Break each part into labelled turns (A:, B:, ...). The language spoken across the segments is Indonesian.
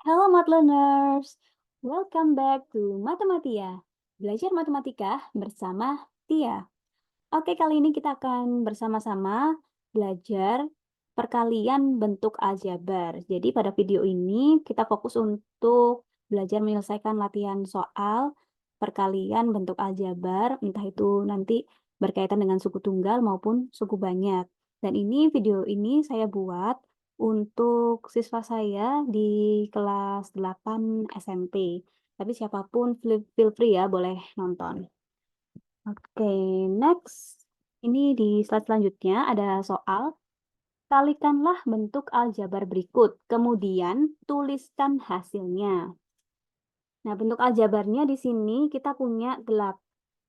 A: Hello Math Learners, welcome back to Matematia. Belajar matematika bersama Tia. Oke, kali ini kita akan bersama-sama belajar perkalian bentuk aljabar. Jadi pada video ini kita fokus untuk belajar menyelesaikan latihan soal perkalian bentuk aljabar, entah itu nanti berkaitan dengan suku tunggal maupun suku banyak. Dan video ini saya buat untuk siswa saya di kelas 8 SMP. Tapi siapapun feel free ya, boleh nonton. Oke, next. Ini di slide selanjutnya ada soal. Kalikanlah bentuk aljabar berikut, kemudian tuliskan hasilnya. Nah, bentuk aljabarnya di sini kita punya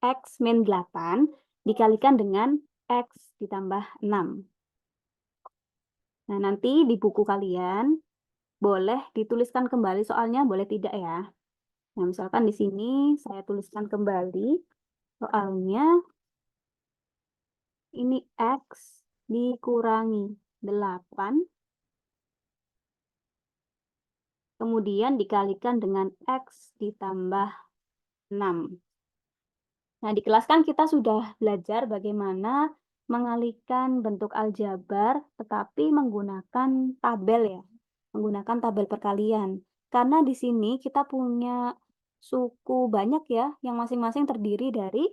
A: X min 8 dikalikan dengan X ditambah 6. Nah, nanti di buku kalian boleh dituliskan kembali soalnya, boleh tidak ya. Nah, misalkan di sini saya tuliskan kembali soalnya, ini X dikurangi 8, kemudian dikalikan dengan X ditambah 6. Nah, di kelas kan kita sudah belajar bagaimana mengalihkan bentuk aljabar, tetapi menggunakan tabel ya, menggunakan tabel perkalian. Karena di sini kita punya suku banyak ya, yang masing-masing terdiri dari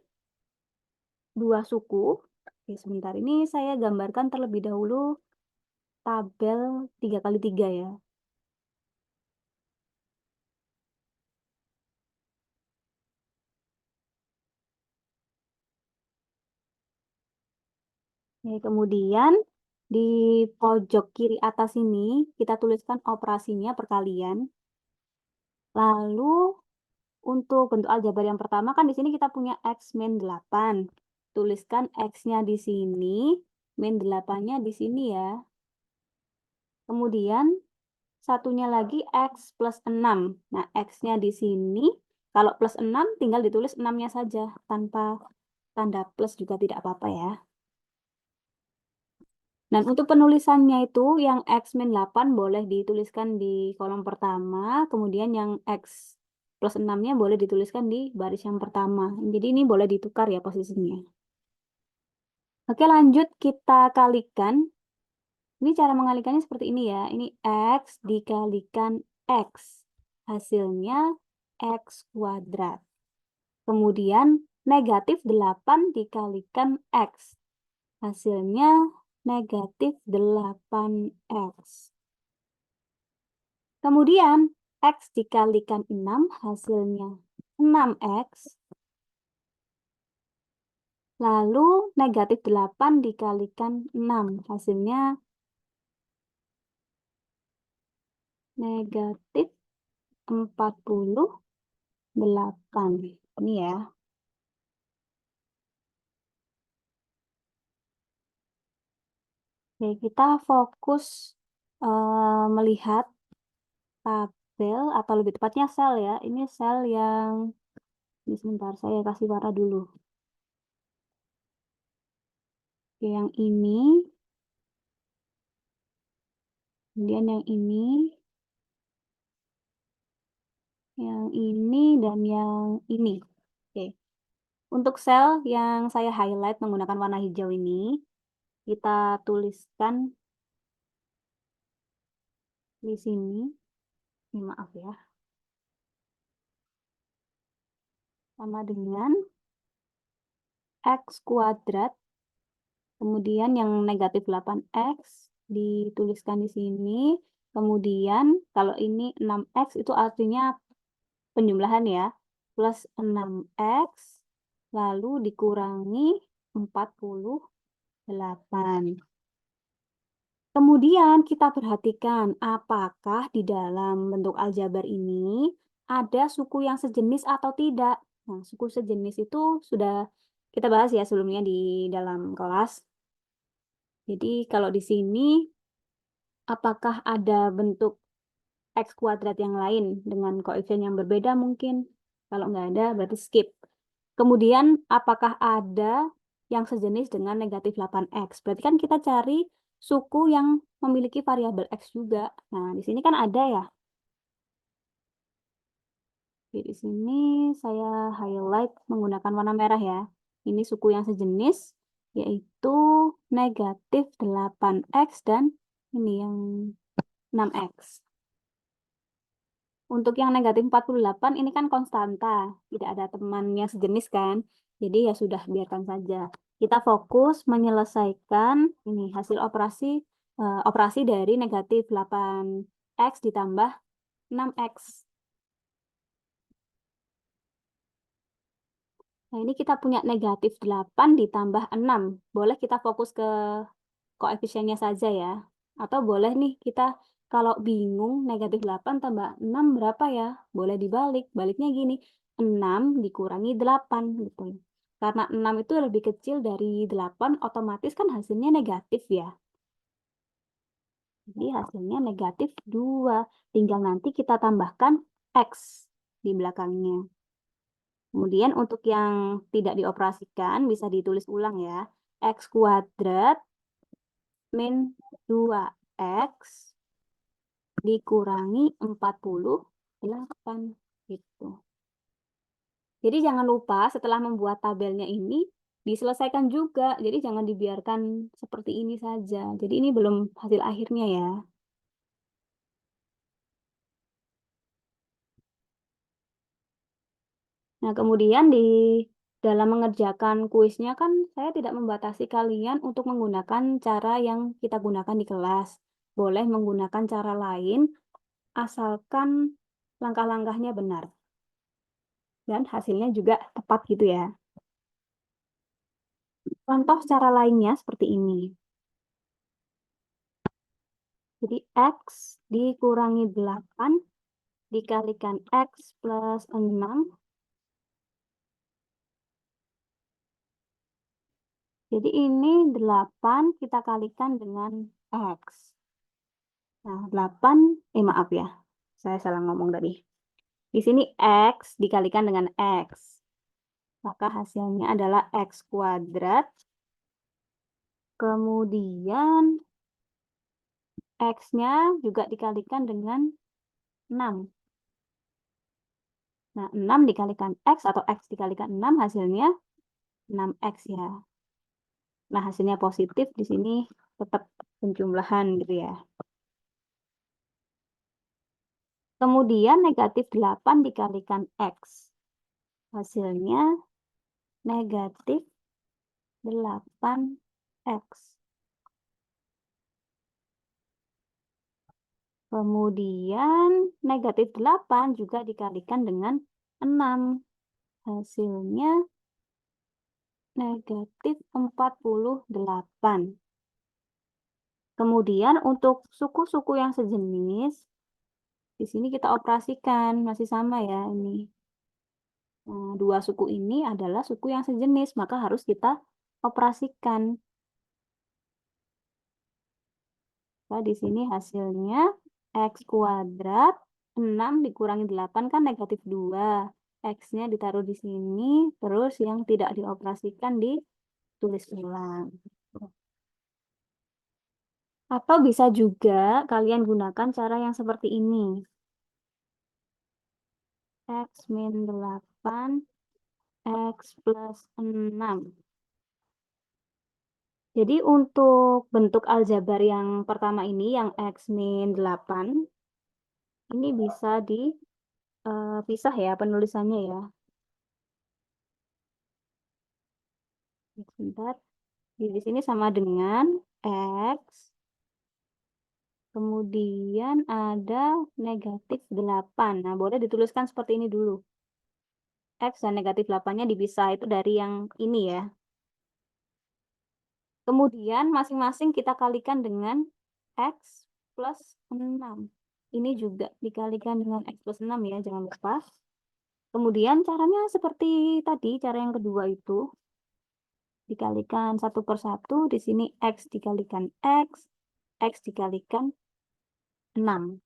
A: 2 suku. Oke, sebentar, ini saya gambarkan terlebih dahulu tabel 3x3 ya. Oke, kemudian di pojok kiri atas ini kita tuliskan operasinya perkalian. Lalu untuk bentuk aljabar yang pertama kan di sini kita punya X min 8. Tuliskan X-nya di sini, min 8-nya di sini ya. Kemudian satunya lagi X plus 6. Nah, X-nya di sini, kalau plus 6 tinggal ditulis 6-nya saja, tanpa tanda plus juga tidak apa-apa ya. Dan untuk penulisannya itu yang X min 8 boleh dituliskan di kolom pertama, kemudian yang X plus 6-nya boleh dituliskan di baris yang pertama. Jadi ini boleh ditukar ya posisinya. Oke, lanjut kita kalikan. Ini cara mengalikannya seperti ini ya. Ini X dikalikan X. Hasilnya X kuadrat. Kemudian negatif 8 dikalikan X. Hasilnya negatif 8X. Kemudian X dikalikan 6 hasilnya 6X. Lalu negatif 8 dikalikan 6 hasilnya negatif 48. Ini ya. Oke, kita fokus melihat tabel atau lebih tepatnya sel ya. Ini sel yang ini sebentar saya kasih warna dulu. Oke, yang ini, kemudian yang ini dan yang ini. Oke. Untuk sel yang saya highlight menggunakan warna hijau ini, kita tuliskan di sini. Maaf ya. Sama dengan X kuadrat. Kemudian yang negatif 8X dituliskan di sini. Kemudian kalau ini 6X itu artinya penjumlahan ya. Plus 6X lalu dikurangi 48. Kemudian kita perhatikan apakah di dalam bentuk aljabar ini ada suku yang sejenis atau tidak. Nah, suku sejenis itu sudah kita bahas ya sebelumnya di dalam kelas. Jadi kalau di sini apakah ada bentuk X kuadrat yang lain dengan koefisien yang berbeda mungkin? Kalau nggak ada berarti skip. Kemudian apakah ada yang sejenis dengan negatif 8X? Berarti kan kita cari suku yang memiliki variabel X juga. Nah, di sini kan ada ya. Oke, di sini saya highlight menggunakan warna merah ya. Ini suku yang sejenis, yaitu negatif 8x dan ini yang 6x. Untuk yang negatif 48 ini kan konstanta, tidak ada teman yang sejenis kan. Jadi ya sudah, biarkan saja. Kita fokus menyelesaikan ini hasil operasi dari negatif 8x ditambah 6x. Nah, ini kita punya negatif 8 ditambah 6. Boleh kita fokus ke koefisiennya saja ya. Atau boleh nih kita kalau bingung negatif 8 tambah 6 berapa ya? Boleh dibalik. Baliknya gini, 6 dikurangi 8 gitu. Karena 6 itu lebih kecil dari 8, otomatis kan hasilnya negatif ya. Jadi hasilnya negatif 2. Tinggal nanti kita tambahkan X di belakangnya. Kemudian untuk yang tidak dioperasikan bisa ditulis ulang ya. X kuadrat min 2x dikurangi 48 gitu. Jadi jangan lupa setelah membuat tabelnya ini diselesaikan juga. Jadi jangan dibiarkan seperti ini saja. Jadi ini belum hasil akhirnya ya. Nah, kemudian di dalam mengerjakan kuisnya kan saya tidak membatasi kalian untuk menggunakan cara yang kita gunakan di kelas. Boleh menggunakan cara lain, asalkan langkah-langkahnya benar. Dan hasilnya juga tepat gitu ya. Contoh cara lainnya seperti ini. Jadi X dikurangi 8 dikalikan X plus 6. Jadi ini 8 kita kalikan dengan X. Nah, 8, maaf ya. Saya salah ngomong tadi. Di sini X dikalikan dengan X. Maka hasilnya adalah X kuadrat. Kemudian X-nya juga dikalikan dengan 6. Nah, 6 dikalikan X atau X dikalikan 6 hasilnya 6X ya. Nah, hasilnya positif di sini tetap penjumlahan gitu ya. Kemudian negatif 8 dikalikan X. Hasilnya negatif 8X. Kemudian negatif 8 juga dikalikan dengan 6. Hasilnya negatif 48. Kemudian untuk suku-suku yang sejenis, di sini kita operasikan, masih sama ya ini. Nah, dua suku ini adalah suku yang sejenis, maka harus kita operasikan. Nah, di sini hasilnya X kuadrat 6 dikurangi 8 kan negatif 2. X-nya ditaruh di sini, terus yang tidak dioperasikan ditulis ulang. Atau bisa juga kalian gunakan cara yang seperti ini. X min 8, X plus 6. Jadi untuk bentuk aljabar yang pertama ini, yang X min 8, ini bisa dipisah ya penulisannya ya. Sebentar. Di sini sama dengan X, kemudian ada negatif 8. Nah, boleh dituliskan seperti ini dulu. X dan negatif 8-nya dipisah, itu dari yang ini ya. Kemudian masing-masing kita kalikan dengan X plus 6. Ini juga dikalikan dengan X plus 6 ya, jangan lupa. Kemudian caranya seperti tadi, cara yang kedua itu. Dikalikan satu per satu, di sini X dikalikan X dikalikan 6.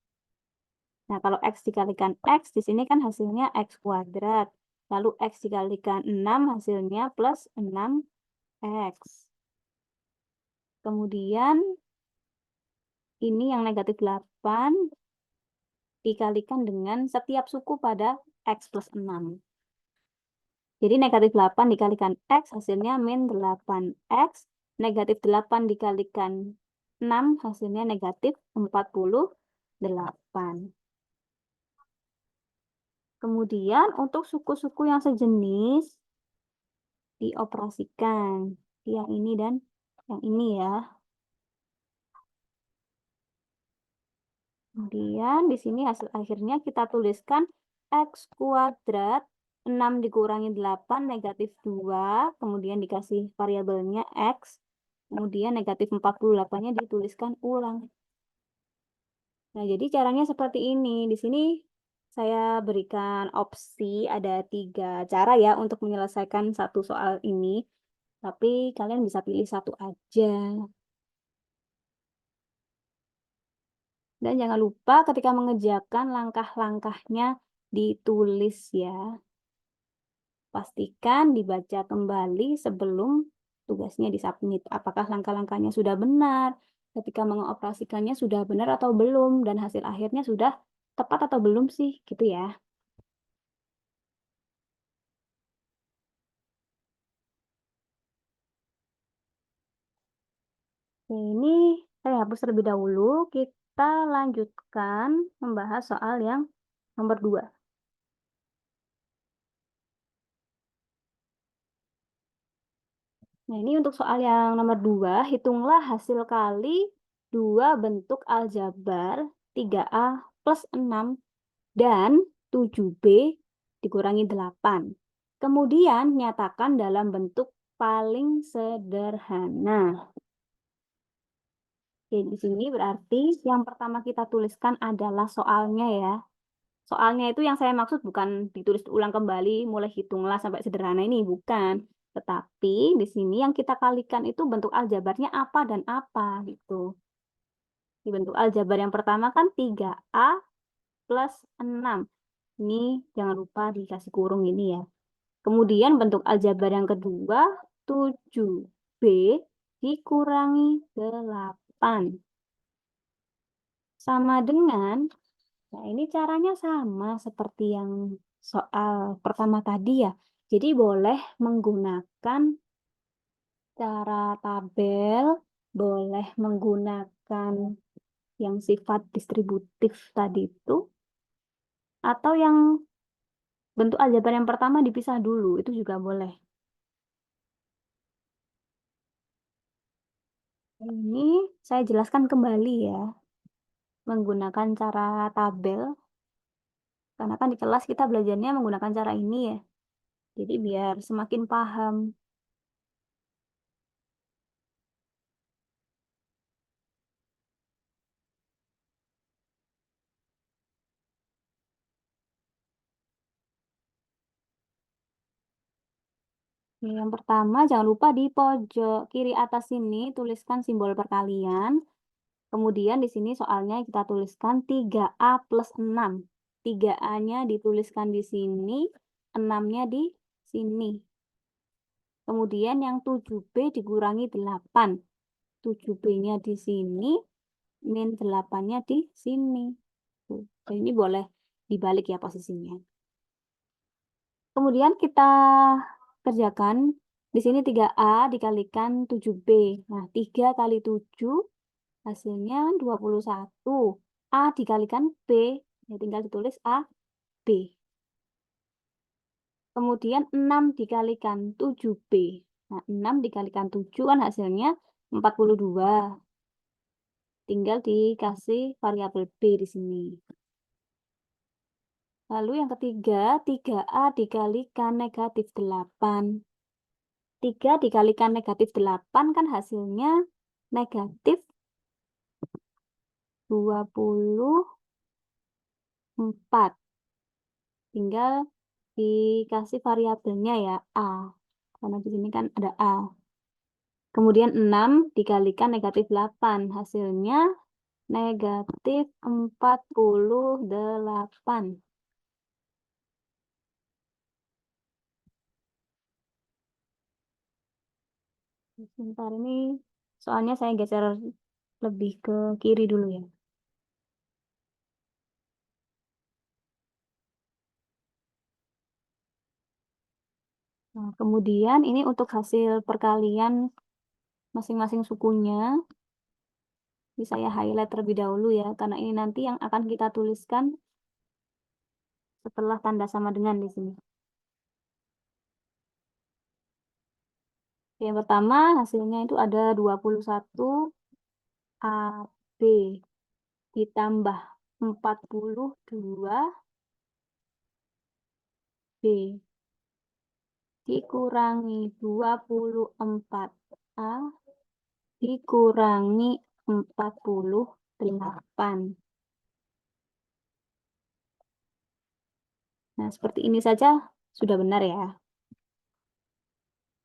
A: Nah, kalau X dikalikan X, di sini kan hasilnya X kuadrat. Lalu X dikalikan 6, hasilnya plus 6X. Kemudian, ini yang negatif 8 dikalikan dengan setiap suku pada X plus 6. Jadi negatif 8 dikalikan X hasilnya min 8X. Negatif 8 dikalikan 6 hasilnya negatif 48. Kemudian untuk suku-suku yang sejenis dioperasikan. Yang ini dan yang ini ya. Kemudian di sini hasil akhirnya kita tuliskan X kuadrat 6 dikurangi 8 negatif 2. Kemudian dikasih variabelnya X. Kemudian negatif 48-nya dituliskan ulang. Nah, jadi caranya seperti ini. Di sini saya berikan opsi ada 3 cara ya untuk menyelesaikan satu soal ini. Tapi kalian bisa pilih satu aja. Dan jangan lupa ketika mengerjakan langkah-langkahnya ditulis ya. Pastikan dibaca kembali sebelum tugasnya disubmit. Apakah langkah-langkahnya sudah benar, ketika mengoperasikannya sudah benar atau belum, dan hasil akhirnya sudah tepat atau belum sih, gitu ya. Oke, ini saya hapus terlebih dahulu. Kita lanjutkan membahas soal yang nomor 2. Nah, ini untuk soal yang nomor 2, hitunglah hasil kali 2 bentuk aljabar 3A plus 6 dan 7B dikurangi 8. Kemudian nyatakan dalam bentuk paling sederhana. Oke, di sini berarti yang pertama kita tuliskan adalah soalnya ya. Soalnya itu yang saya maksud bukan ditulis ulang kembali, mulai hitunglah sampai sederhana ini, bukan. Tetapi di sini yang kita kalikan itu bentuk aljabarnya apa dan apa gitu. Di bentuk aljabar yang pertama kan 3A plus 6. Ini jangan lupa dikasih kurung ini ya. Kemudian bentuk aljabar yang kedua 7B dikurangi 8. Sama dengan, nah ini caranya sama seperti yang soal pertama tadi ya. Jadi boleh menggunakan cara tabel, boleh menggunakan yang sifat distributif tadi itu, atau yang bentuk aljabar yang pertama dipisah dulu, itu juga boleh. Ini saya jelaskan kembali ya, menggunakan cara tabel, karena kan di kelas kita belajarnya menggunakan cara ini ya. Jadi biar semakin paham. Yang pertama, jangan lupa di pojok kiri atas sini tuliskan simbol perkalian. Kemudian di sini soalnya kita tuliskan 3A plus 6. 3A-nya dituliskan di sini, 6-nya di sini. Kemudian yang 7B dikurangi 8. 7B-nya di sini, min 8-nya di sini. Tuh, ini boleh dibalik ya posisinya. Kemudian kita kerjakan. Di sini 3A dikalikan 7B. Nah, 3 kali 7 hasilnya 21. A dikalikan B, ya tinggal ditulis A, B. Kemudian 6 dikalikan 7B. Nah, 6 dikalikan 7 kan hasilnya 42. Tinggal dikasih variabel B di sini. Lalu yang ketiga, 3A dikalikan negatif 8. 3 dikalikan negatif 8 kan hasilnya negatif 24. Tinggal dikasih variabelnya ya A. Karena di sini kan ada A. Kemudian 6 dikalikan negatif 8. Hasilnya negatif 48. Sebentar ini soalnya saya geser lebih ke kiri dulu ya. Oke, Nah, kemudian ini untuk hasil perkalian masing-masing sukunya. Ini saya highlight terlebih dahulu ya, karena ini nanti yang akan kita tuliskan setelah tanda sama dengan di sini. Yang pertama hasilnya itu ada 21 AB ditambah 42 B dikurangi 24A dikurangi 48. Nah, seperti ini saja sudah benar ya.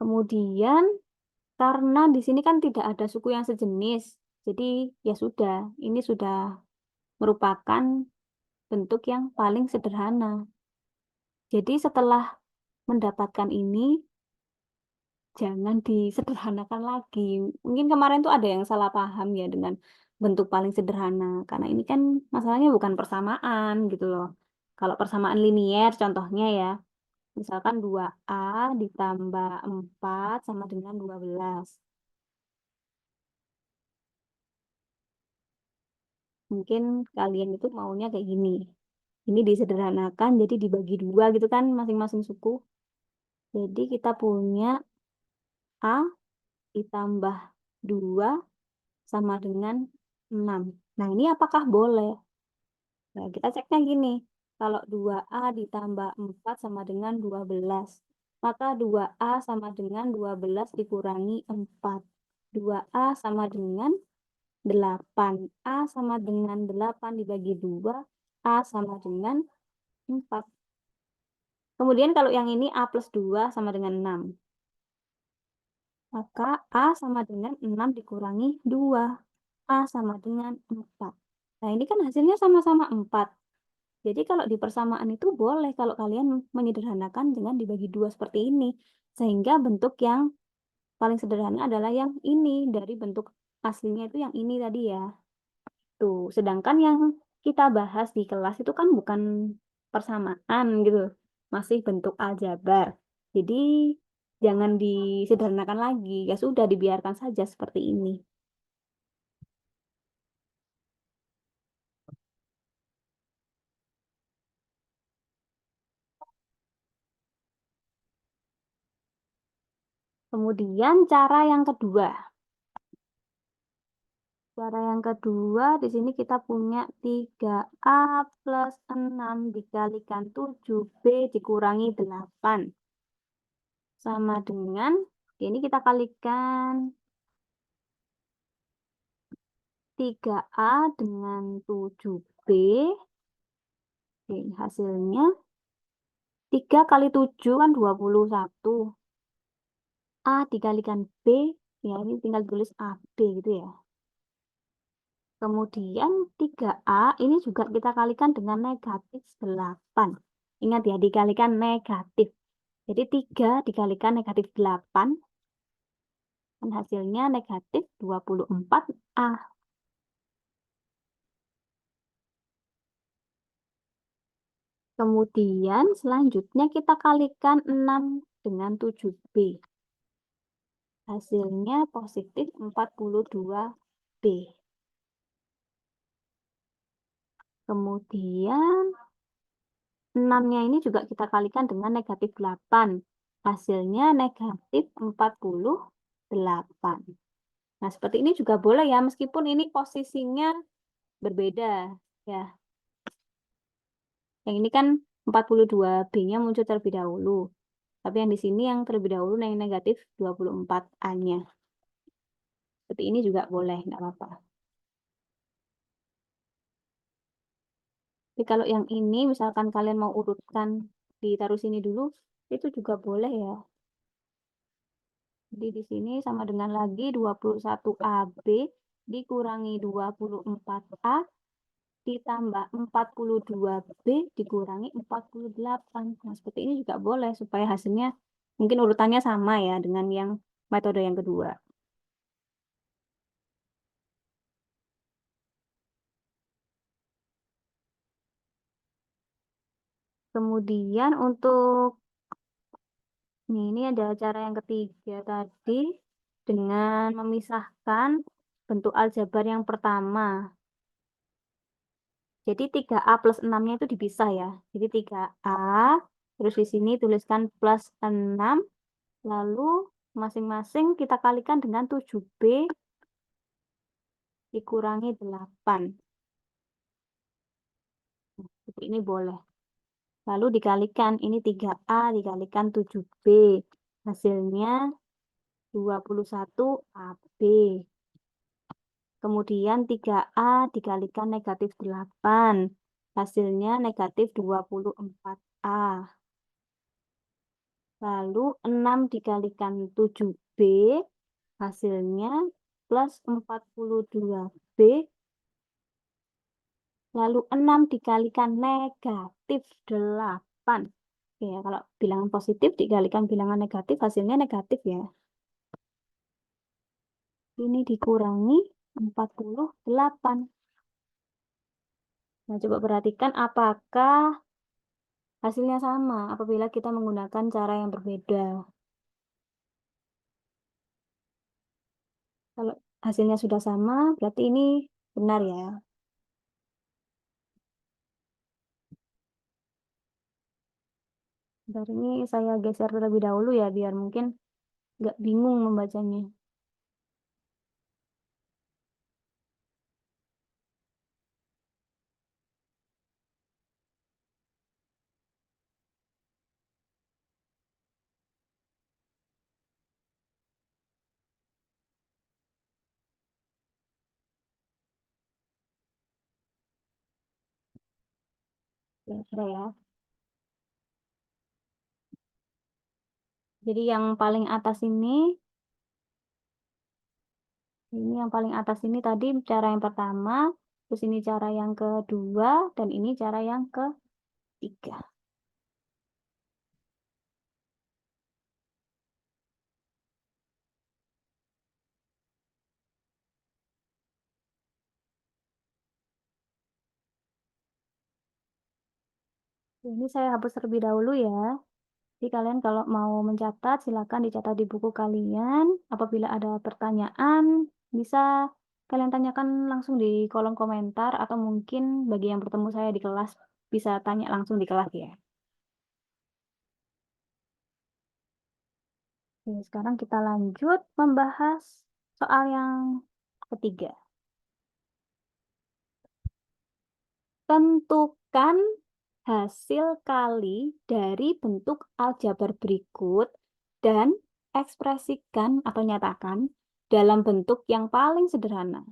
A: Kemudian, karena di sini kan tidak ada suku yang sejenis, jadi ya sudah, ini sudah merupakan bentuk yang paling sederhana. Jadi setelah mendapatkan ini, jangan disederhanakan lagi. Mungkin kemarin tuh ada yang salah paham ya dengan bentuk paling sederhana. Karena ini kan masalahnya bukan persamaan gitu loh. Kalau persamaan linier contohnya ya, misalkan 2A ditambah 4 sama dengan 12. Mungkin kalian itu maunya kayak gini. Ini disederhanakan jadi dibagi dua gitu kan masing-masing suku. Jadi kita punya A ditambah 2 sama dengan 6. Nah, ini apakah boleh? Nah, kita ceknya gini. Kalau 2A ditambah 4 sama dengan 12, maka 2A sama dengan 12 dikurangi 4. 2A sama dengan 8. A sama dengan 8 dibagi 2, A sama dengan 4. Kemudian kalau yang ini A plus 2 sama dengan 6. Maka A sama dengan 6 dikurangi 2. A sama dengan 4. Nah, ini kan hasilnya sama-sama 4. Jadi kalau di persamaan itu boleh kalau kalian menyederhanakan dengan dibagi 2 seperti ini. Sehingga bentuk yang paling sederhana adalah yang ini. Dari bentuk aslinya itu yang ini tadi ya. Tuh, sedangkan yang kita bahas di kelas itu kan bukan persamaan gitu. Masih bentuk aljabar. Jadi jangan disederhanakan lagi. Ya sudah dibiarkan saja seperti ini. Kemudian cara yang kedua. Cara yang kedua, di sini kita punya 3A plus 6 dikalikan 7B dikurangi 8. Sama dengan, ini kita kalikan 3A dengan 7B. Ini hasilnya 3 kali 7 kan 21. A dikalikan B, ya ini tinggal tulis AB gitu ya. Kemudian 3A ini juga kita kalikan dengan negatif 8. Ingat ya, dikalikan negatif. Jadi 3 dikalikan negatif 8, dan hasilnya negatif 24A. Kemudian selanjutnya kita kalikan 6 dengan 7B. Hasilnya positif 42B. Kemudian 6-nya ini juga kita kalikan dengan negatif 8. Hasilnya negatif 48. Nah, seperti ini juga boleh ya, meskipun ini posisinya berbeda. Ya, yang ini kan 42B-nya muncul terlebih dahulu. Tapi yang di sini yang terlebih dahulu yang negatif 24A-nya. Seperti ini juga boleh, nggak apa-apa. Tapi kalau yang ini, misalkan kalian mau urutkan, ditaruh sini dulu, itu juga boleh ya. Jadi di sini sama dengan lagi 21AB dikurangi 24A ditambah 42B dikurangi 48. Nah, seperti ini juga boleh supaya hasilnya mungkin urutannya sama ya dengan yang metode yang kedua. Kemudian untuk Ini ada cara yang ketiga tadi dengan memisahkan bentuk aljabar yang pertama. Jadi 3A plus 6-nya itu dipisah ya. Jadi 3A, terus di sini tuliskan plus 6, lalu masing-masing kita kalikan dengan 7B dikurangi 8. Seperti ini boleh. Lalu dikalikan, ini 3A dikalikan 7B. Hasilnya 21 AB. Kemudian 3A dikalikan negatif 8. Hasilnya negatif 24A. Lalu 6 dikalikan 7B. Hasilnya plus 42B. Lalu 6 dikalikan negatif 8. Oke, ya, kalau bilangan positif dikalikan bilangan negatif, hasilnya negatif ya. Ini dikurangi 48. Nah, coba perhatikan apakah hasilnya sama apabila kita menggunakan cara yang berbeda. Kalau hasilnya sudah sama, berarti ini benar ya. Bentar, ini saya geser terlebih dahulu ya, biar mungkin nggak bingung membacanya. Ya, sudah ya. Jadi yang paling atas ini yang paling atas ini tadi cara yang pertama, terus ini cara yang kedua, dan ini cara yang ketiga. Ini saya hapus terlebih dahulu ya. Jadi kalian kalau mau mencatat, silakan dicatat di buku kalian. Apabila ada pertanyaan, bisa kalian tanyakan langsung di kolom komentar, atau mungkin bagi yang bertemu saya di kelas, bisa tanya langsung di kelas ya. Oke, sekarang kita lanjut membahas soal yang ketiga. Tentukan hasil kali dari bentuk aljabar berikut dan ekspresikan atau nyatakan dalam bentuk yang paling sederhana.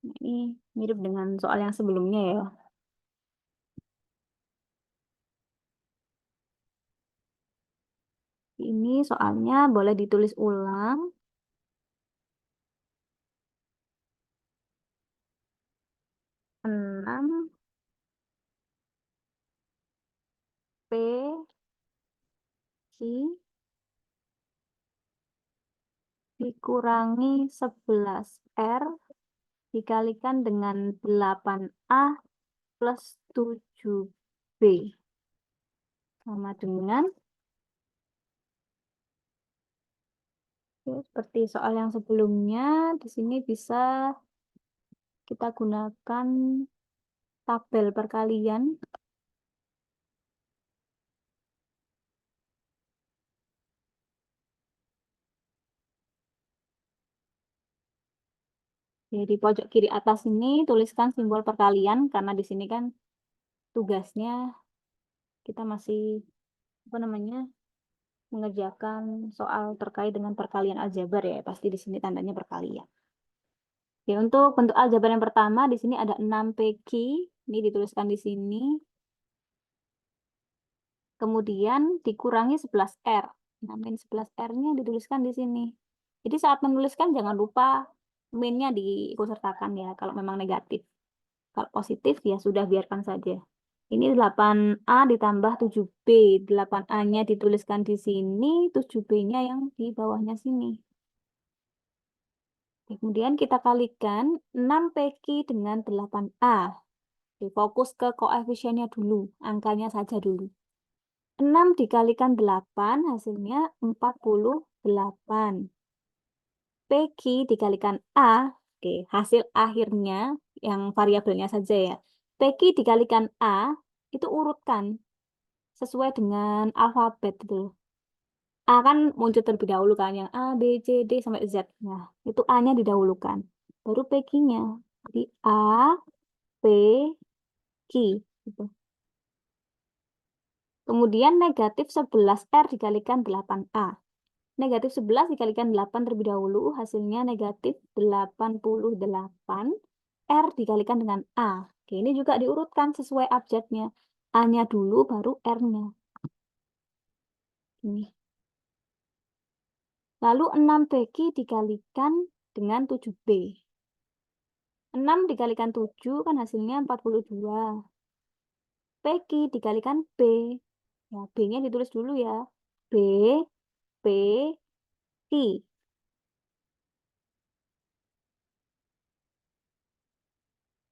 A: Nah, ini mirip dengan soal yang sebelumnya ya. Ini soalnya boleh ditulis ulang. 6 P I dikurangi 11 R dikalikan dengan 8A plus 7B. Sama dengan seperti soal yang sebelumnya, di sini bisa kita gunakan tabel perkalian. Jadi di pojok kiri atas ini tuliskan simbol perkalian, karena di sini kan tugasnya kita masih mengerjakan soal terkait dengan perkalian aljabar ya, pasti di sini tandanya perkalian. Oke, untuk bentuk aljabar yang pertama di sini ada 6PQ, ini dituliskan di sini. Kemudian dikurangi 11R. Nah, min 11R-nya dituliskan di sini. Jadi saat menuliskan jangan lupa min-nya diikutsertakan ya kalau memang negatif. Kalau positif ya sudah biarkan saja. Ini 8A ditambah 7B. 8A-nya dituliskan di sini, 7B-nya yang di bawahnya sini. Kemudian kita kalikan 6PQ dengan 8A. Fokus ke koefisiennya dulu, angkanya saja dulu. 6 dikalikan 8 hasilnya 48. PQ dikalikan A, oke, hasil akhirnya yang variabelnya saja ya. PQ dikalikan A, itu urutkan sesuai dengan alfabet itu. A kan muncul terlebih dahulu kan, yang A, B, C, D, sampai Z. Nah, itu A-nya didahulukan. Baru PQ-nya. Jadi A, P, Q. Gitu. Kemudian negatif 11R dikalikan 8A. Negatif 11 dikalikan 8 terlebih dahulu, hasilnya negatif 88. R dikalikan dengan A. Oke, ini juga diurutkan sesuai abjadnya. A-nya dulu, baru R-nya. Ini. Lalu 6PQ dikalikan dengan 7B. 6 dikalikan 7 kan hasilnya 42. PQ dikalikan B. Ya, B-nya ditulis dulu ya. B, P, Q.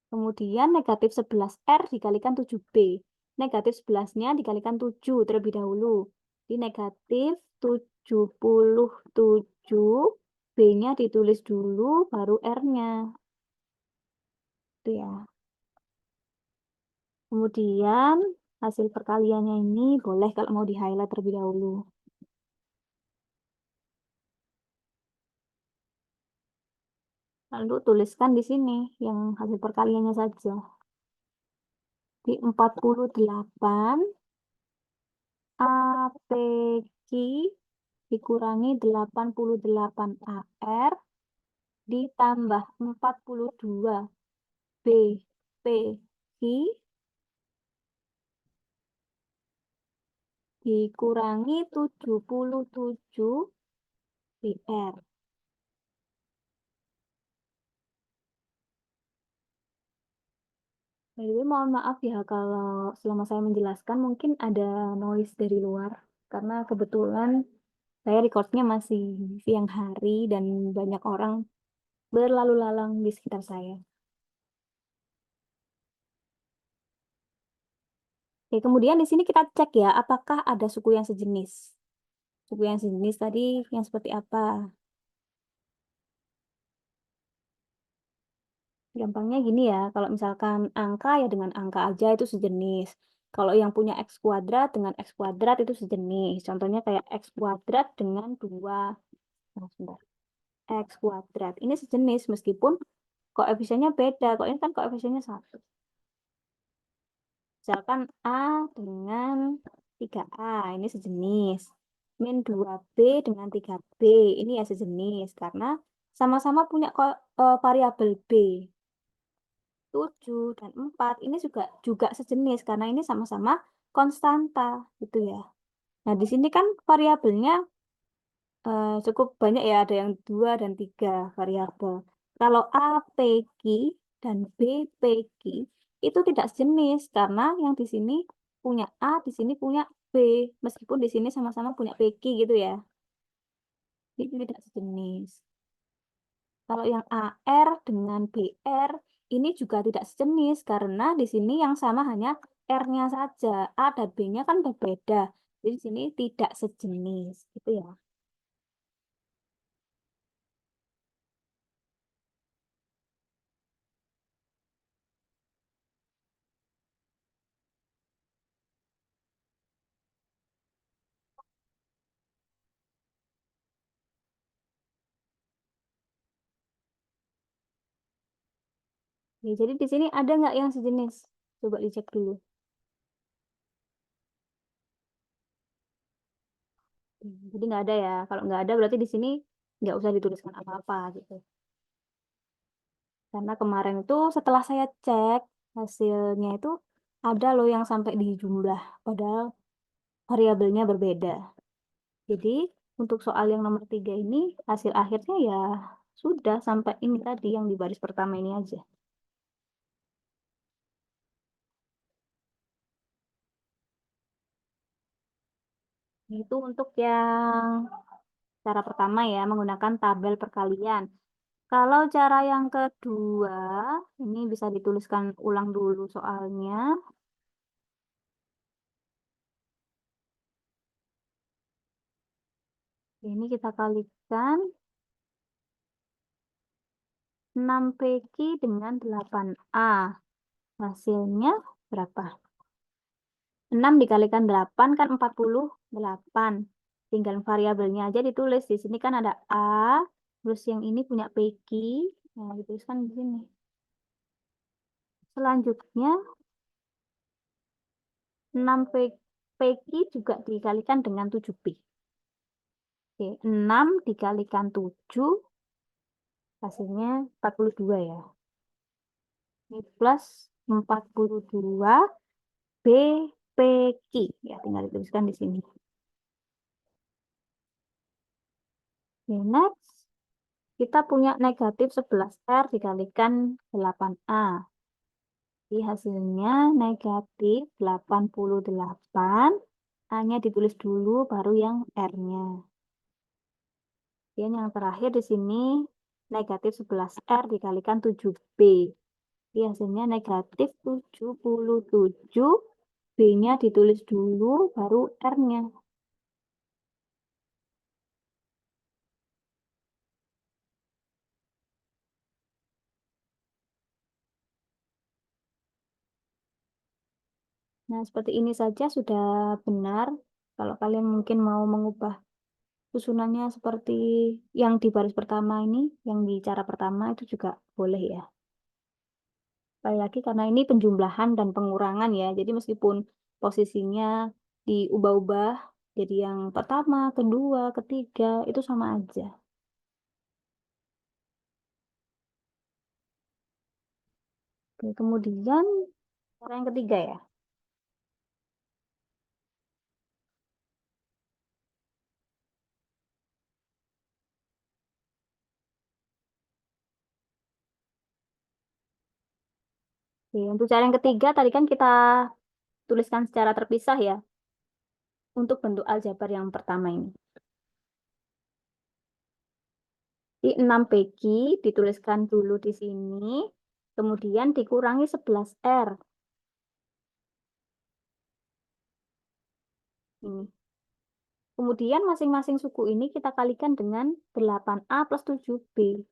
A: Kemudian negatif 11R dikalikan 7B. Negatif 11-nya dikalikan 7 terlebih dahulu. Di negatif 77, B-nya ditulis dulu, baru R-nya. Itu ya. Kemudian hasil perkaliannya ini boleh kalau mau di-highlight terlebih dahulu. Lalu tuliskan di sini yang hasil perkaliannya saja. Di 48 APQ dikurangi 88 AR ditambah 42 BPQ dikurangi 77 BR. Jadi mohon maaf ya kalau selama saya menjelaskan mungkin ada noise dari luar. Karena kebetulan saya recordnya masih siang hari dan banyak orang berlalu lalang di sekitar saya. Oke, kemudian di sini kita cek ya, apakah ada suku yang sejenis. Suku yang sejenis tadi yang seperti apa? Gampangnya gini ya, kalau misalkan angka ya dengan angka aja itu sejenis. Kalau yang punya X kuadrat dengan X kuadrat itu sejenis. Contohnya kayak X kuadrat dengan 2. Nah, sebentar. X kuadrat. Ini sejenis meskipun koefisiennya beda. Kok ini kan koefisiennya 1. Misalkan A dengan 3A, ini sejenis. Min 2B dengan 3B, ini ya sejenis. Karena sama-sama punya variabel B. 7 dan 4 ini juga sejenis karena ini sama-sama konstanta gitu ya. Nah, di sini kan variabelnya cukup banyak ya, ada yang 2 dan 3 variabel. Kalau A, P, Q, dan B, P, Q itu tidak sejenis karena yang di sini punya A, di sini punya B, meskipun di sini sama-sama punya PQ gitu ya. Itu tidak sejenis. Kalau yang AR dengan BR ini juga tidak sejenis karena di sini yang sama hanya R-nya saja. A dan B-nya kan berbeda. Jadi di sini tidak sejenis, gitu ya. Ya, jadi di sini ada nggak yang sejenis? Coba dicek dulu. Jadi nggak ada ya. Kalau nggak ada berarti di sini nggak usah dituliskan apa-apa gitu. Karena kemarin itu setelah saya cek hasilnya itu ada loh yang sampai di jumlah, padahal variabelnya berbeda. Jadi untuk soal yang nomor 3 ini hasil akhirnya ya sudah sampai ini tadi yang di baris pertama ini aja. Itu untuk yang cara pertama ya menggunakan tabel perkalian. Kalau cara yang kedua ini bisa dituliskan ulang dulu soalnya. Ini kita kalikan 6PQ dengan 8A. Hasilnya berapa? 6 dikalikan 8 kan 48. Tinggal variabelnya aja ditulis. Di sini kan ada A, terus yang ini punya PQ. Nah, dituliskan di sini. Selanjutnya 6 PQ juga dikalikan dengan 7B. Oke, 6 dikalikan 7 hasilnya 42 ya. Ini plus 42 BPQ. Ya, tinggal dituliskan di sini. Oke, next. Kita punya negatif 11R dikalikan 8A. Jadi hasilnya negatif 88. A-nya ditulis dulu, baru yang R-nya. Dan yang terakhir di sini negatif 11R dikalikan 7B. Jadi hasilnya negatif 77. B-nya ditulis dulu, baru R-nya. Nah, seperti ini saja sudah benar. Kalau kalian mungkin mau mengubah susunannya seperti yang di baris pertama ini, yang di cara pertama itu juga boleh ya. Sekali lagi karena ini penjumlahan dan pengurangan ya. Jadi meskipun posisinya diubah-ubah jadi yang pertama, kedua, ketiga, itu sama aja. Oke, kemudian cara yang ketiga ya. Oke, untuk cara yang ketiga tadi kan kita tuliskan secara terpisah ya. Untuk bentuk aljabar yang pertama ini. Di 6PQ dituliskan dulu di sini, kemudian dikurangi 11R. Ini. Kemudian masing-masing suku ini kita kalikan dengan 8A plus 7B.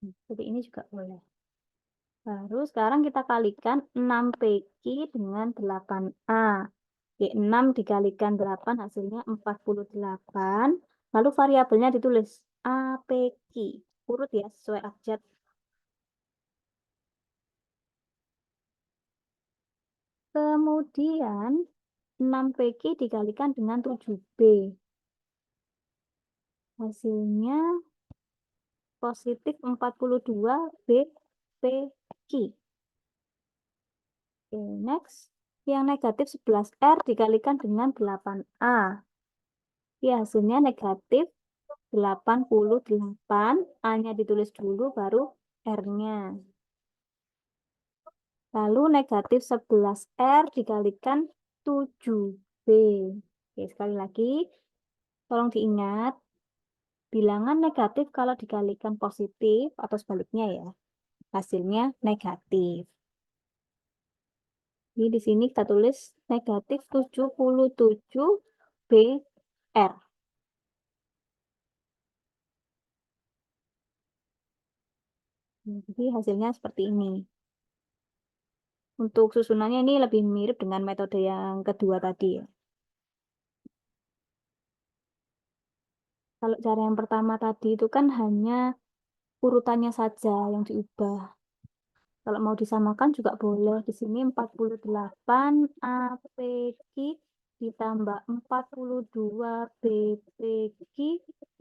A: Jadi ini juga boleh. Baru sekarang kita kalikan 6PQ dengan 8A. Oke, 6 dikalikan 8 hasilnya 48. Lalu variabelnya ditulis APQ. Urut ya, sesuai abjad. Kemudian 6PQ dikalikan dengan 7B. Hasilnya positif 42 BPQ. Oke, next. Yang negatif 11R dikalikan dengan 8A. Ya, hasilnya negatif 88. A-nya ditulis dulu, baru R-nya. Lalu negatif 11R dikalikan 7B. Oke, sekali lagi, tolong diingat, bilangan negatif kalau dikalikan positif atau sebaliknya ya, hasilnya negatif. Jadi di sini kita tulis negatif 77 BR. Jadi hasilnya seperti ini. Untuk susunannya ini lebih mirip dengan metode yang kedua tadi ya. Kalau cara yang pertama tadi itu kan hanya urutannya saja yang diubah. Kalau mau disamakan juga boleh. Di sini 48 APQ ditambah 42 BPQ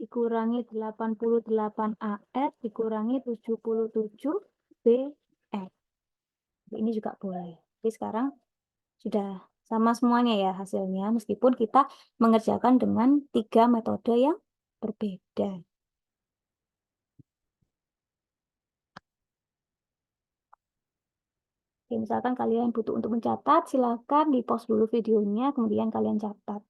A: dikurangi 88 AR dikurangi 77 BR. Ini juga boleh. Jadi sekarang sudah sama semuanya ya hasilnya, meskipun kita mengerjakan dengan 3 metode yang berbeda. Oke, misalkan kalian butuh untuk mencatat, silakan di pause dulu videonya, kemudian kalian catat.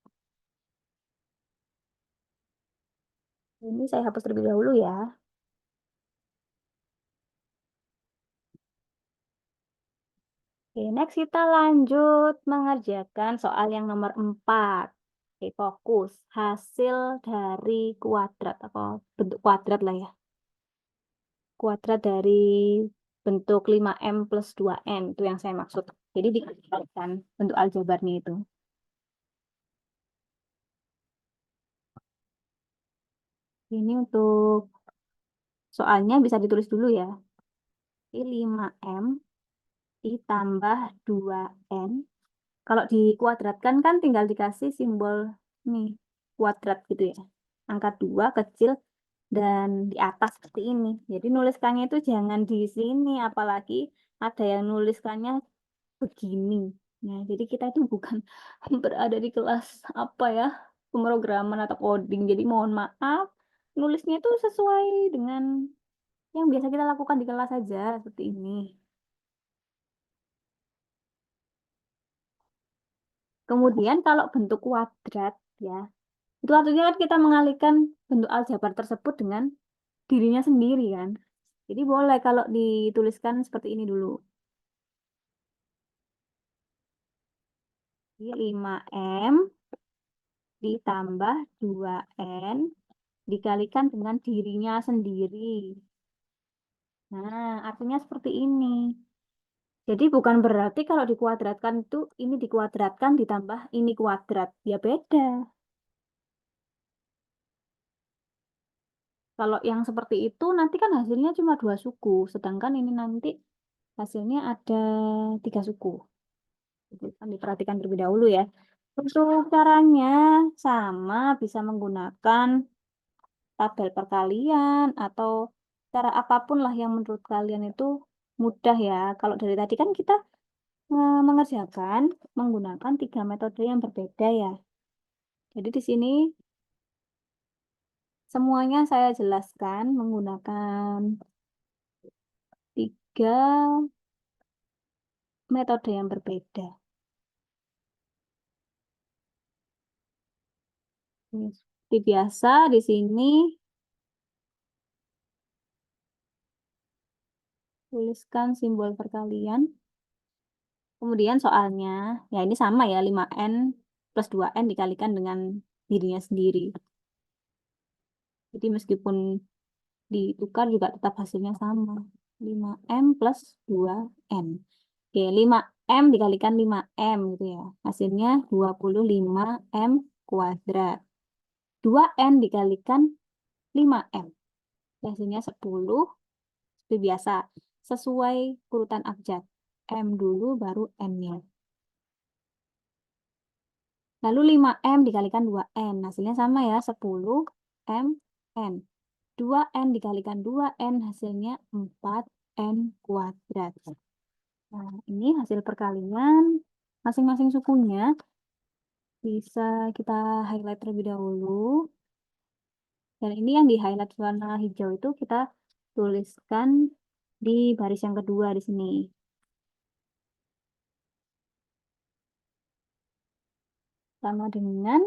A: Ini saya hapus terlebih dahulu ya. Oke, Oke, next kita lanjut mengerjakan soal yang nomor 4. Oke, fokus. Hasil dari kuadrat atau bentuk kuadrat lah ya. Kuadrat dari bentuk 5M plus 2N, itu yang saya maksud. Jadi dikalikan bentuk aljabarnya itu. Ini untuk soalnya bisa ditulis dulu ya. Ini 5M ditambah 2N. Kalau dikuadratkan kan tinggal dikasih simbol nih, kuadrat gitu ya. Angka 2 kecil dan di atas seperti ini. Jadi nuliskannya itu jangan di sini, apalagi ada yang nuliskannya begini. Nah, jadi kita itu bukan berada di kelas apa ya, pemrograman atau coding. Jadi mohon maaf, nulisnya itu sesuai dengan yang biasa kita lakukan di kelas saja, seperti ini. Kemudian kalau bentuk kuadrat ya, itu artinya kan kita mengalihkan bentuk aljabar tersebut dengan dirinya sendiri kan. Jadi boleh kalau dituliskan seperti ini dulu. Jadi 5M ditambah 2N dikalikan dengan dirinya sendiri. Nah, artinya seperti ini. Jadi bukan berarti kalau dikuadratkan itu ini dikuadratkan ditambah ini kuadrat. Ya beda. Kalau yang seperti itu nanti kan hasilnya cuma 2 suku. Sedangkan ini nanti hasilnya ada 3 suku. Itu kan diperhatikan terlebih dahulu ya. Untuk caranya sama, bisa menggunakan tabel perkalian atau cara apapun lah yang menurut kalian itu mudah ya. Kalau dari tadi kan kita mengerjakan menggunakan 3 metode yang berbeda ya. Jadi di sini semuanya saya jelaskan menggunakan 3 metode yang berbeda. Seperti biasa di sini tuliskan simbol perkalian. Kemudian soalnya, ya ini sama ya, 5N plus 2N dikalikan dengan dirinya sendiri. Jadi meskipun ditukar juga tetap hasilnya sama. 5M plus 2N. Oke, 5M dikalikan 5M gitu ya. Hasilnya 25M kuadrat. 2N dikalikan 5M. Hasilnya 10. Seperti biasa. Sesuai urutan abjad. M dulu baru N-nya. Lalu 5M dikalikan 2N. Hasilnya sama ya, 10M N. 2N dikalikan 2N hasilnya 4N kuadrat. Nah, ini hasil perkalian masing-masing sukunya. Bisa kita highlight terlebih dahulu. Dan ini yang di highlight warna hijau itu kita tuliskan di baris yang kedua di sini. Sama dengan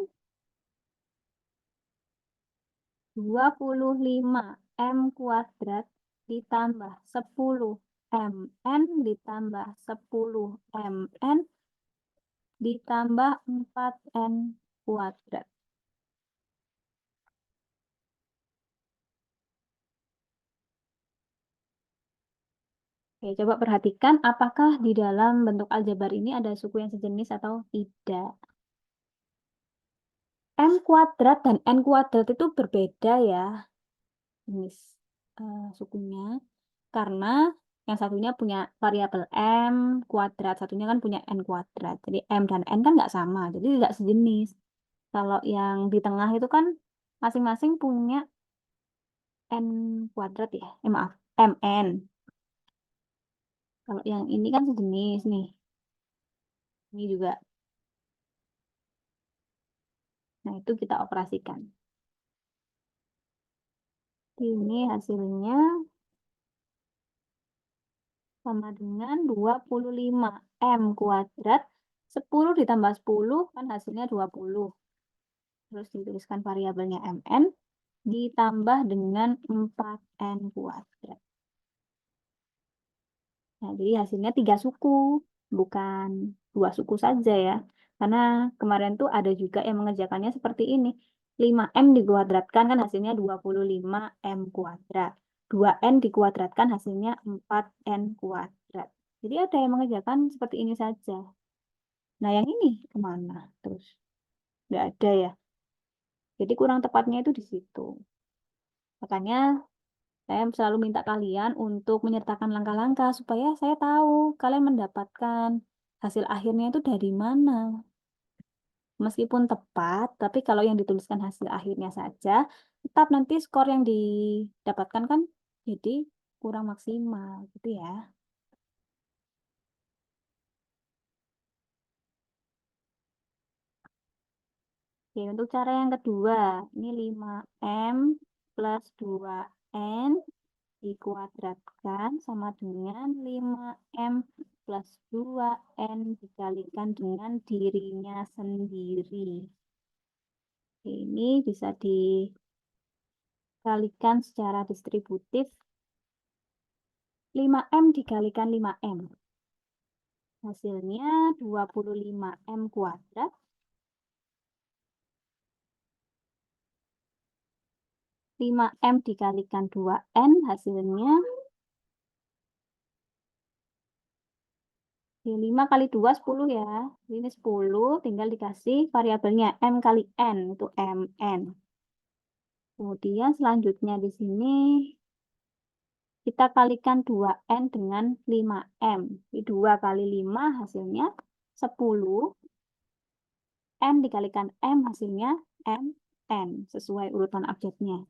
A: 25M kuadrat ditambah 10MN ditambah 10MN ditambah 4N kuadrat. Oke, coba perhatikan apakah di dalam bentuk aljabar ini ada suku yang sejenis atau tidak. M kuadrat dan N kuadrat itu berbeda ya jenis sukunya. Karena yang satunya punya variabel M kuadrat, satunya kan punya N kuadrat. Jadi M dan N kan nggak sama, jadi tidak sejenis. Kalau yang di tengah itu kan masing-masing punya N kuadrat ya. Maaf, MN. Kalau yang ini kan sejenis nih. Ini juga. Nah, itu kita operasikan. Ini hasilnya sama dengan 25M kuadrat. 10 ditambah 10 kan hasilnya 20. Terus dituliskan variabelnya MN ditambah dengan 4N kuadrat. Nah, jadi hasilnya 3 suku. bukan dua suku saja ya. Karena kemarin tuh ada juga yang mengerjakannya seperti ini. 5M dikuadratkan kan hasilnya 25M kuadrat. 2N dikuadratkan hasilnya 4N kuadrat. Jadi ada yang mengerjakan seperti ini saja. Nah, yang ini kemana? Terus, nggak ada ya. Jadi kurang tepatnya itu di situ. Makanya saya selalu minta kalian untuk menyertakan langkah-langkah supaya saya tahu kalian mendapatkan hasil akhirnya itu dari mana. Meskipun tepat, tapi kalau yang dituliskan hasil akhirnya saja, tetap nanti skor yang didapatkan kan jadi kurang maksimal, gitu ya. Oke, untuk cara yang kedua, ini 5M plus 2N dikuadratkan sama dengan 5M plus 2N dikalikan dengan dirinya sendiri. Ini bisa dikalikan secara distributif. 5M dikalikan 5M. Hasilnya 25M kuadrat. 5M dikalikan 2N hasilnya 5 kali 2 10 ya. Ini 10 tinggal dikasih variabelnya M kali N itu MN. Kemudian selanjutnya di sini kita kalikan 2N dengan 5M. 2 kali 5 hasilnya 10. M dikalikan M hasilnya MN sesuai urutan abjadnya.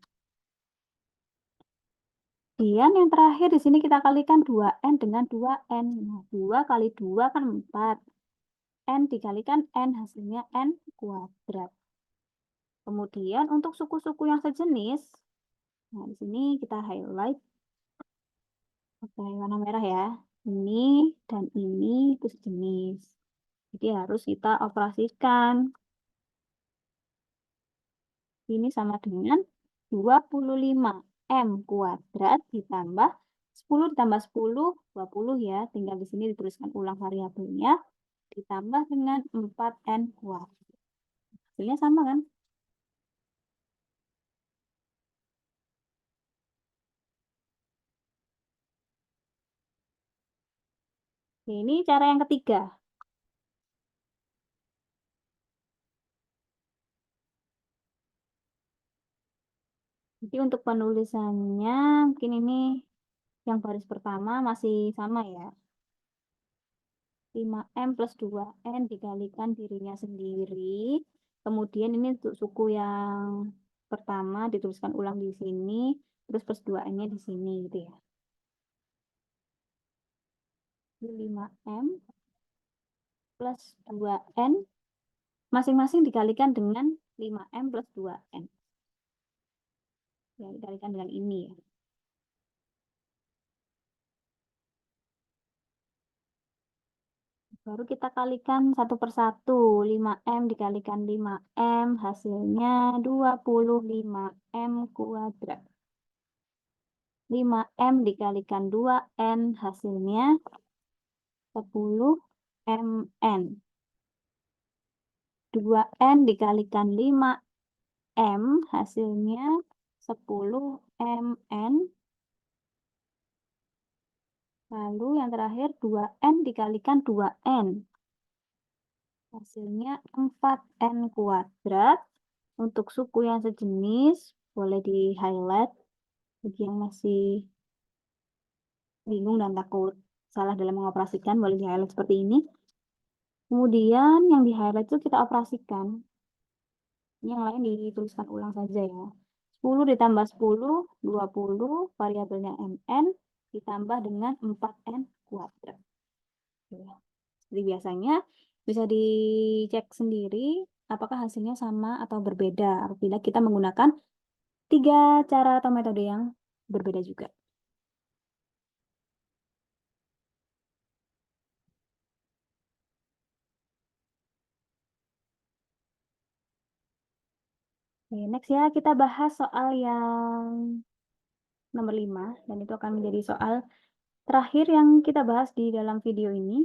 A: Kemudian yang terakhir di sini kita kalikan 2N dengan 2N. Nah, 2 kali 2 kan 4. N dikalikan N hasilnya N kuadrat. Kemudian untuk suku-suku yang sejenis, nah di sini kita highlight pakai warna merah ya. Ini dan ini itu sejenis. Jadi harus kita operasikan. Ini sama dengan 25M kuadrat ditambah 10 ditambah 10, 20 ya. Tinggal di sini dituliskan ulang variabelnya. Ditambah dengan 4N kuadrat. Hasilnya sama kan? Ini cara yang ketiga. Jadi untuk penulisannya mungkin ini yang baris pertama masih sama ya. 5M plus 2N dikalikan dirinya sendiri. Kemudian ini untuk suku yang pertama dituliskan ulang di sini. Terus plus 2N-nya di sini gitu ya. 5M plus 2N masing-masing dikalikan dengan 5M plus 2N. Ya, dikalikan dengan ini ya. Baru kita kalikan satu persatu. 5M dikalikan 5M hasilnya 25M kuadrat. 5M dikalikan 2N hasilnya 10MN. 2N dikalikan 5M hasilnya 10MN. Lalu yang terakhir 2N dikalikan 2N. Hasilnya 4N kuadrat. Untuk suku yang sejenis boleh di highlight. Bagi yang masih bingung dan takut salah dalam mengoperasikan boleh di highlight seperti ini. Kemudian yang di highlight itu kita operasikan. Yang lain dituliskan ulang saja ya. 10 ditambah 10, 20, variabelnya MN, ditambah dengan 4N kuadrat. Seperti biasanya, bisa dicek sendiri apakah hasilnya sama atau berbeda apabila kita menggunakan 3 cara atau metode yang berbeda juga. Oke, next ya, kita bahas soal yang nomor 5, dan itu akan menjadi soal terakhir yang kita bahas di dalam video ini.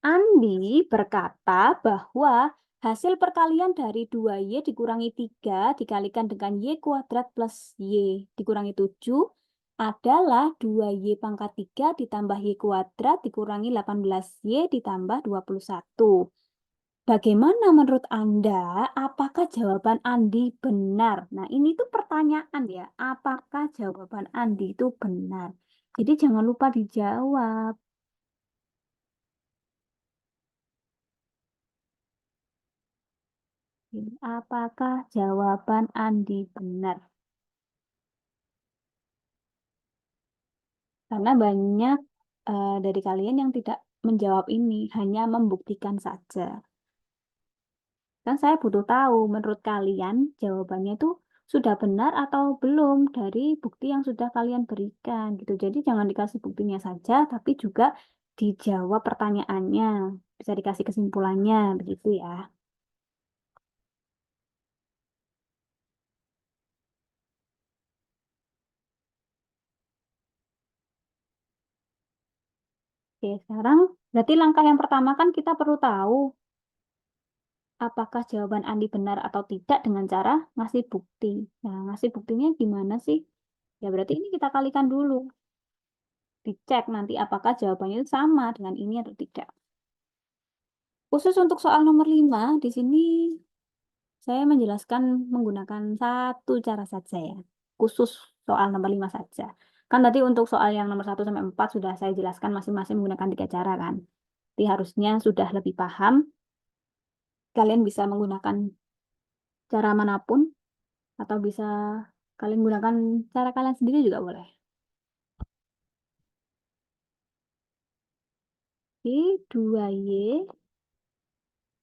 A: Andi berkata bahwa hasil perkalian dari 2Y dikurangi 3 dikalikan dengan Y kuadrat plus Y dikurangi 7 adalah 2Y pangkat 3 ditambah Y kuadrat dikurangi 18Y ditambah 21. Bagaimana menurut Anda? Apakah jawaban Andi benar? Nah, ini tuh pertanyaan ya. Apakah jawaban Andi itu benar? Jadi jangan lupa dijawab. Apakah jawaban Andi benar? Karena banyak dari kalian yang tidak menjawab ini, hanya membuktikan saja. Kan saya butuh tahu menurut kalian jawabannya itu sudah benar atau belum dari bukti yang sudah kalian berikan gitu. Jadi jangan dikasih buktinya saja, tapi juga dijawab pertanyaannya. Bisa dikasih kesimpulannya, begitu ya. Oke, sekarang berarti langkah yang pertama kan kita perlu tahu apakah jawaban Andi benar atau tidak dengan cara ngasih bukti. Nah, ngasih buktinya gimana sih? Ya berarti ini kita kalikan dulu. Dicek nanti apakah jawabannya itu sama dengan ini atau tidak. Khusus untuk soal nomor 5, di sini saya menjelaskan menggunakan satu cara saja ya. Khusus soal nomor 5 saja. Kan tadi untuk soal yang nomor 1 sampai 4 sudah saya jelaskan masing-masing menggunakan 3 cara kan. Jadi harusnya sudah lebih paham. Kalian bisa menggunakan cara manapun atau bisa kalian gunakan cara kalian sendiri juga boleh. Oke, 2Y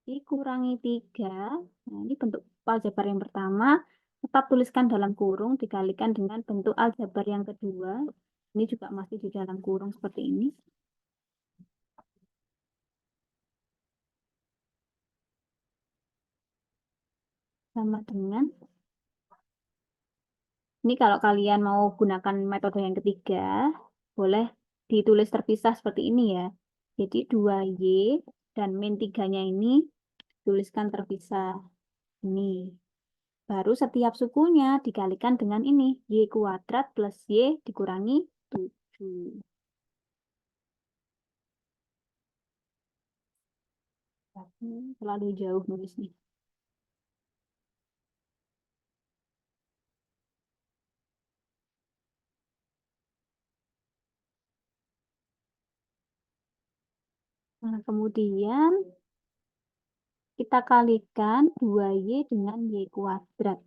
A: dikurangi 3. Nah, ini bentuk aljabar yang pertama. Tetap tuliskan dalam kurung dikalikan dengan bentuk aljabar yang kedua. Ini juga masih di dalam kurung seperti ini. Sama dengan, ini kalau kalian mau gunakan metode yang ketiga, boleh ditulis terpisah seperti ini ya. Jadi 2Y dan min 3-nya ini tuliskan terpisah. Ini. Baru setiap sukunya dikalikan dengan ini. Y kuadrat plus Y dikurangi 7. Terlalu jauh nulisnya. Nah, kemudian kita kalikan 2Y dengan Y kuadrat.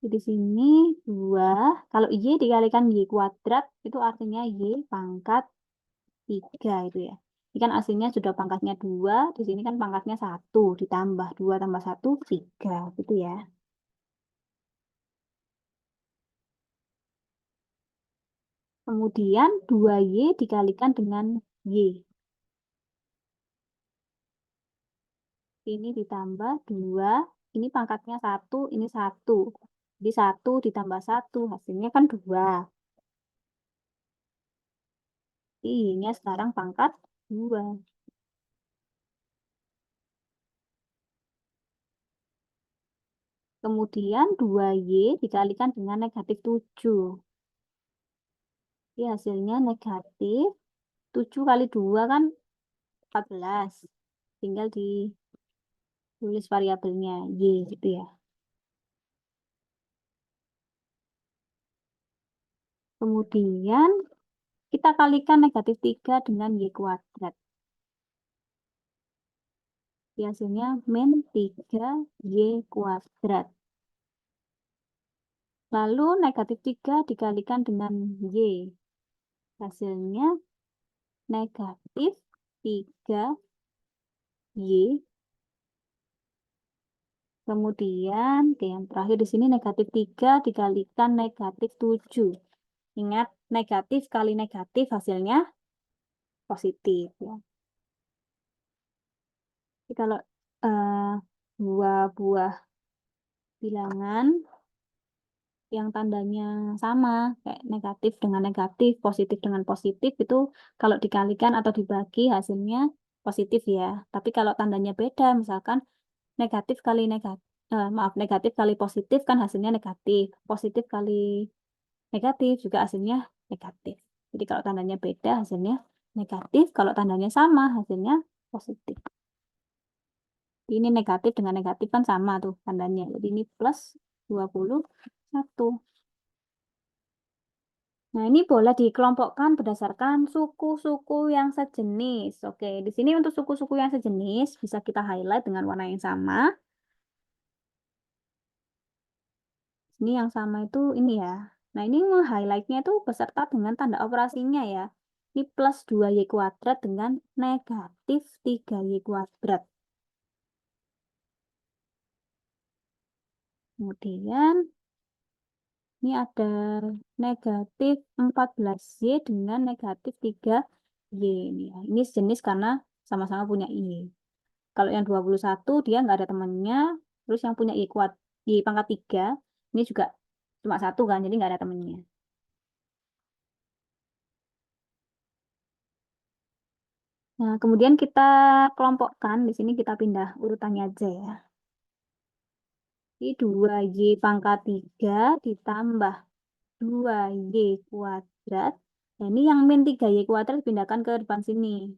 A: Di sini 2. Kalau Y dikalikan Y kuadrat, itu artinya Y pangkat 3 itu ya. Ini kan aslinya sudah pangkatnya 2, di sini kan pangkatnya 1, ditambah 2 tambah 1, 3, gitu ya. Kemudian 2Y dikalikan dengan Y. Ini ditambah 2, ini pangkatnya 1, ini 1. Jadi 1 ditambah 1, hasilnya kan 2. Ini sekarang pangkat 2. Kemudian 2Y dikalikan dengan negatif 7. Ini hasilnya negatif 7 kali 2 kan 14. Tinggal ditulis variabelnya Y gitu ya. Kemudian kita kalikan negatif 3 dengan Y kuadrat. Hasilnya min 3Y kuadrat. Lalu negatif 3 dikalikan dengan Y. Hasilnya negatif 3Y. Kemudian, yang terakhir di sini negatif 3 dikalikan negatif 7. Ingat, negatif kali negatif hasilnya positif. Ya. Jadi kalau dua buah bilangan yang tandanya sama, kayak negatif dengan negatif, positif dengan positif, itu kalau dikalikan atau dibagi hasilnya positif ya. Tapi kalau tandanya beda, misalkan negatif kali negatif, maaf, negatif kali positif kan hasilnya negatif, positif kali negatif juga hasilnya negatif. Jadi kalau tandanya beda hasilnya negatif, kalau tandanya sama hasilnya positif. Ini negatif dengan negatif kan sama tuh tandanya. Jadi ini plus 21. Nah, ini boleh dikelompokkan berdasarkan suku-suku yang sejenis. Oke, di sini untuk suku-suku yang sejenis bisa kita highlight dengan warna yang sama. Ini yang sama itu ini ya. Nah, ini highlightnya itu beserta dengan tanda operasinya ya. Ini plus 2y kuadrat dengan negatif 3y kuadrat. Kemudian ini ada negatif 14y dengan negatif 3y. Ini sejenis karena sama-sama punya y. Kalau yang 21 dia nggak ada temannya. Terus yang punya y pangkat 3 ini juga cuma satu kan, jadi nggak ada temannya. Nah, kemudian kita kelompokkan. Di sini kita pindah urutannya aja ya. Ini 2y pangkat 3 ditambah 2y kuadrat. Nah, ini yang min 3y kuadrat dipindahkan ke depan sini.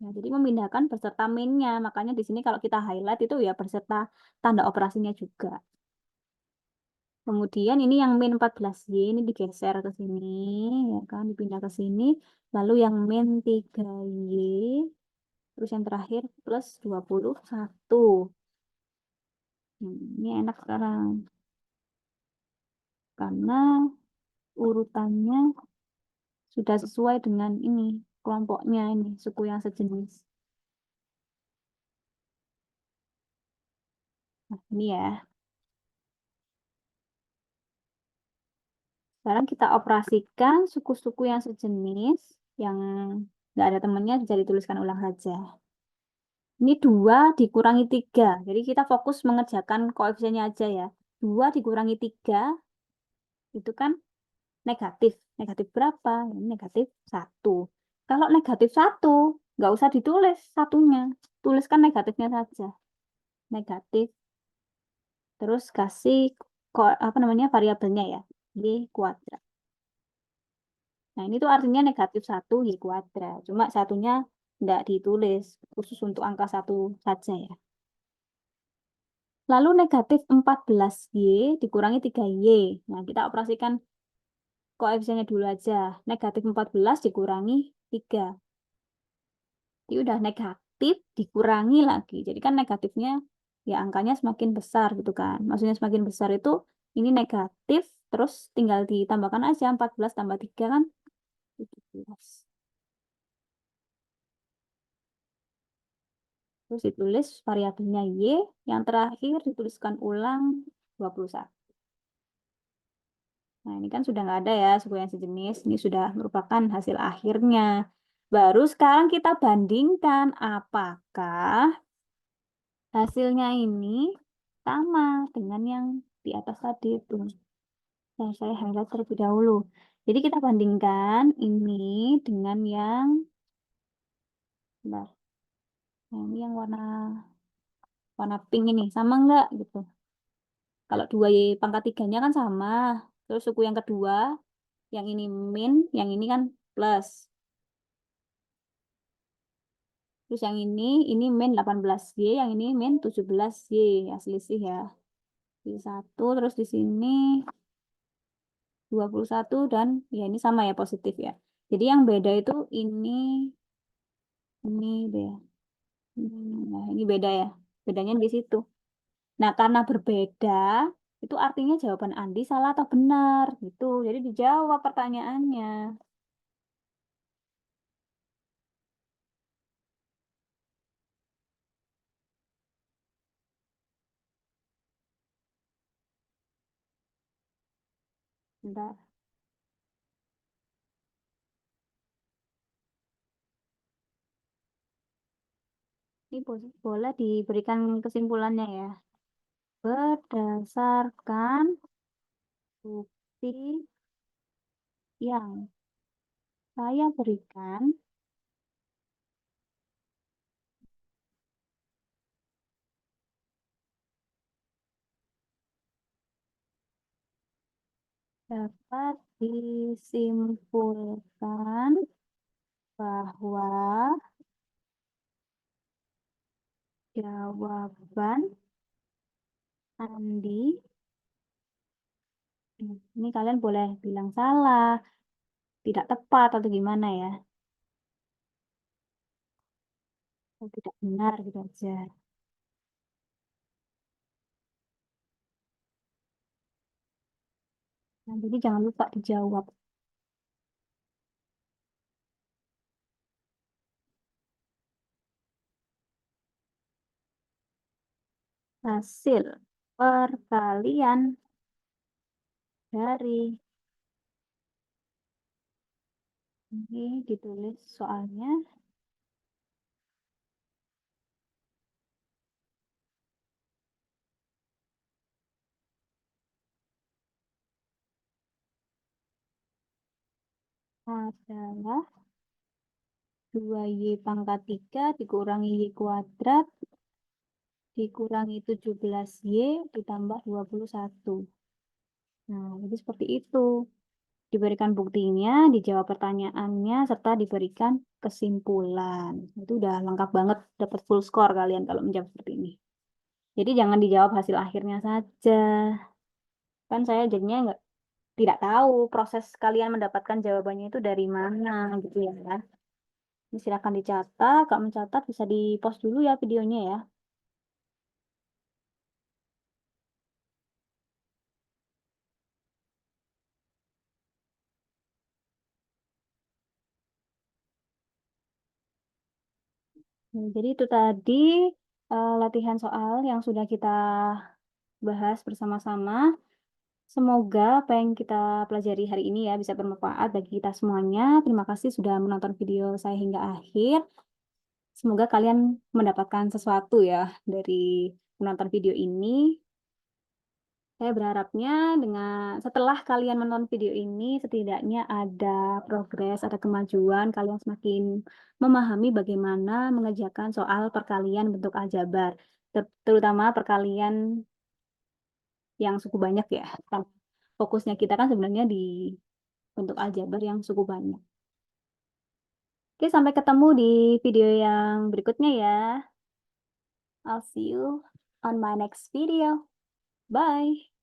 A: Nah, jadi memindahkan beserta minnya. Makanya di sini kalau kita highlight itu ya beserta tanda operasinya juga. Kemudian ini yang min 14y ini digeser ke sini, ya kan, dipindah ke sini. Lalu yang min 3y, terus yang terakhir plus 21. Ini enak sekarang. Karena urutannya sudah sesuai dengan ini, kelompoknya ini, suku yang sejenis. Nah, ini ya. Sekarang kita operasikan suku-suku yang sejenis, yang nggak ada temennya bisa dituliskan ulang saja. Ini 2 dikurangi 3. Jadi kita fokus mengerjakan koefisiennya aja ya. 2 dikurangi 3 itu kan negatif. Negatif berapa? Ini negatif 1. Kalau negatif 1, nggak usah ditulis satunya. Tuliskan negatifnya saja. Negatif. Terus kasih apa namanya variabelnya ya. Y kuadrat. Nah, ini tuh artinya negatif 1 Y kuadrat. Cuma satunya nggak ditulis. Khusus untuk angka 1 saja ya. Lalu negatif 14Y dikurangi 3Y. Nah, kita operasikan koefisiennya dulu aja. Negatif 14 dikurangi 3. Jadi udah negatif dikurangi lagi. Jadi kan negatifnya ya angkanya semakin besar gitu kan. Maksudnya semakin besar itu ini negatif, terus tinggal ditambahkan aja 14 tambah 3 kan 17. Terus ditulis variabelnya Y, yang terakhir dituliskan ulang 21. Nah, ini kan sudah nggak ada ya suku yang sejenis. Ini sudah merupakan hasil akhirnya. Baru sekarang kita bandingkan apakah hasilnya ini sama dengan yang di atas tadi itu. Nah, saya highlight terlebih dahulu. Jadi kita bandingkan ini dengan yang, bentar. Nah, ini yang warna pink ini sama nggak gitu. Kalau 2Y pangkat 3-nya kan sama. Terus suku yang kedua, yang ini min, yang ini kan plus. Terus yang ini min 18Y, yang ini min 17Y. Ya, selisih ya. Di satu, terus di sini 21 dan ya ini sama ya positif ya. Jadi yang beda itu ini deh. Nah, ini beda ya. Bedanya di situ. Nah, karena berbeda, itu artinya jawaban Andi salah atau benar gitu. Jadi dijawab pertanyaannya. Bentar. Ini boleh diberikan kesimpulannya ya. Berdasarkan Bukti yang saya berikan dapat disimpulkan bahwa jawaban Andi, ini kalian boleh bilang salah, tidak tepat atau gimana ya, atau tidak benar gitu aja. Nah, jadi jangan lupa dijawab. Hasil perkalian dari ini ditulis soalnya adalah 2y pangkat 3 dikurangi y kuadrat dikurangi 17y ditambah 21. Nah, jadi seperti itu. Diberikan buktinya, dijawab pertanyaannya, serta diberikan kesimpulan. Itu udah lengkap banget, dapat full score kalian kalau menjawab seperti ini. Jadi jangan dijawab hasil akhirnya saja. Kan saya jadinya tidak tahu proses kalian mendapatkan jawabannya itu dari mana gitu ya kan. Ini silakan dicatat, kalau mencatat bisa di-post dulu ya videonya ya. Jadi itu tadi latihan soal yang sudah kita bahas bersama-sama. Semoga apa yang kita pelajari hari ini ya bisa bermanfaat bagi kita semuanya. Terima kasih sudah menonton video saya hingga akhir. Semoga kalian mendapatkan sesuatu ya dari menonton video ini. Saya berharapnya dengan setelah kalian menonton video ini setidaknya ada progres, ada kemajuan, kalian semakin memahami bagaimana mengerjakan soal perkalian bentuk aljabar, terutama perkalian yang suku banyak ya. Fokusnya kita kan sebenarnya di bentuk aljabar yang suku banyak. Oke, sampai ketemu di video yang berikutnya ya. I'll see you on my next video. Bye.